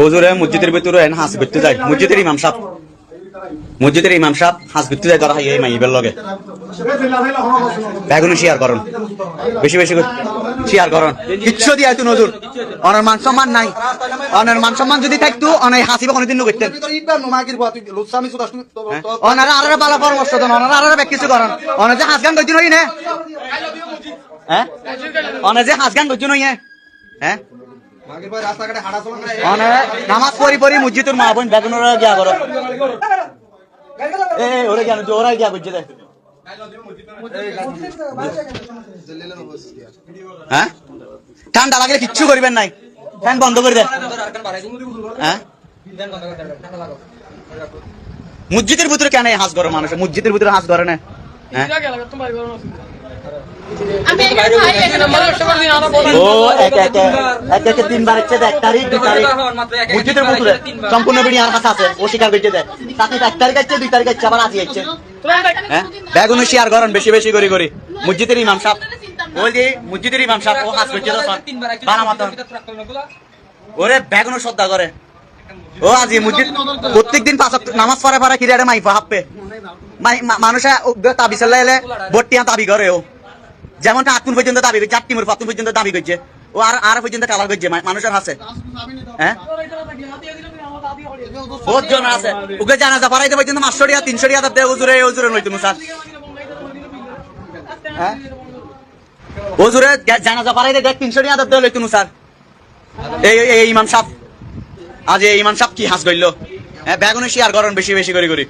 হুজুরে মসজিদের ভিতরে হাঁস করতে যায়, মসজিদের ইমাম সাহেব হাঁস করতে যায়, তারা এই মাইবের লগে বেগুনি শেয়ার করুন, বেশি বেশি শেয়ার করুন, কিচ্ছু দিয়ে তুই নজর অনার মান সম্মান নাই, অনার মান সম্মান যদি থাকতো অনেক হাসিবে কোনোদিন করতেন, ওনারা আরো ভালো পরামর্শ দেন, ওনারা আরো কিছু করেন, ওনার যে হাঁস গান করছেন হই না, হ্যাঁ ওনার যে হাঁস গান করছেন হই হ্যাঁ নামাজ পড়ি পড়ি মসজিদের মা বোন বেগুন গিয়া করো, ওরা গিয়া ওরা গিয়া করছে, হ্যাঁ ঠান্ডা লাগলে কিচ্ছু করবেন নাই, ফ্যান বন্ধ করে দেন, হ্যাঁ মসজিদের ভিতরে কেন হাঁস করে মানুষ, মসজিদের ভিতরে হাঁস করে না, হ্যাঁ তিনবার এক তারিখ 2 তারিখ মসজিদের ভিতরে সম্পূর্ণ বিড়ি আর হাঁস আছে, ও স্বীকার করতে দেয়, তাতে 1 তারিখ আছে 2 তারিখ আছে আবার আজকে আছে, হ্যাঁ বেগুন শেয়ার করেন বেশি বেশি করে করি, মসজিদের ইমাম সাহেব ওই যে মসজিদের ইমাম সাহেব ও হাঁস করছে ওরে বেগুন শ্রদ্ধা করে, ও আজি মসজিদ প্রত্যেকদিন 5 ওয়াক্ত নামাজ পড়া পড়া কিরারে মাইফা হাপ্পে মানুষে তাবি চালাইলে বটিয়া দাবি করে, ও যেমনটা 8 পর্যন্ত দাবি করছে, 8 টিমের 7 পর্যন্ত দাবি করছে, ও আর পর্যন্ত কালার করছে মানুষের হাসে, হ্যাঁ বহুত জন আছে, ওকে জানাজা পড়াইতে পর্যন্ত 500 টাকা 300 টাকা দেয়, হুজুরে হুজুরে নইতো স্যার, হ্যাঁ হুজুরে জানাজা পড়াইতে দেখ 300 টাকা দেয় লইতো স্যার, এই ইমাম সাহেব আজ এই ইমাম সাহেব কি হাস গইল, হ্যাঁ বেগুনে শেয়ার করেন বেশি বেশি করে করি।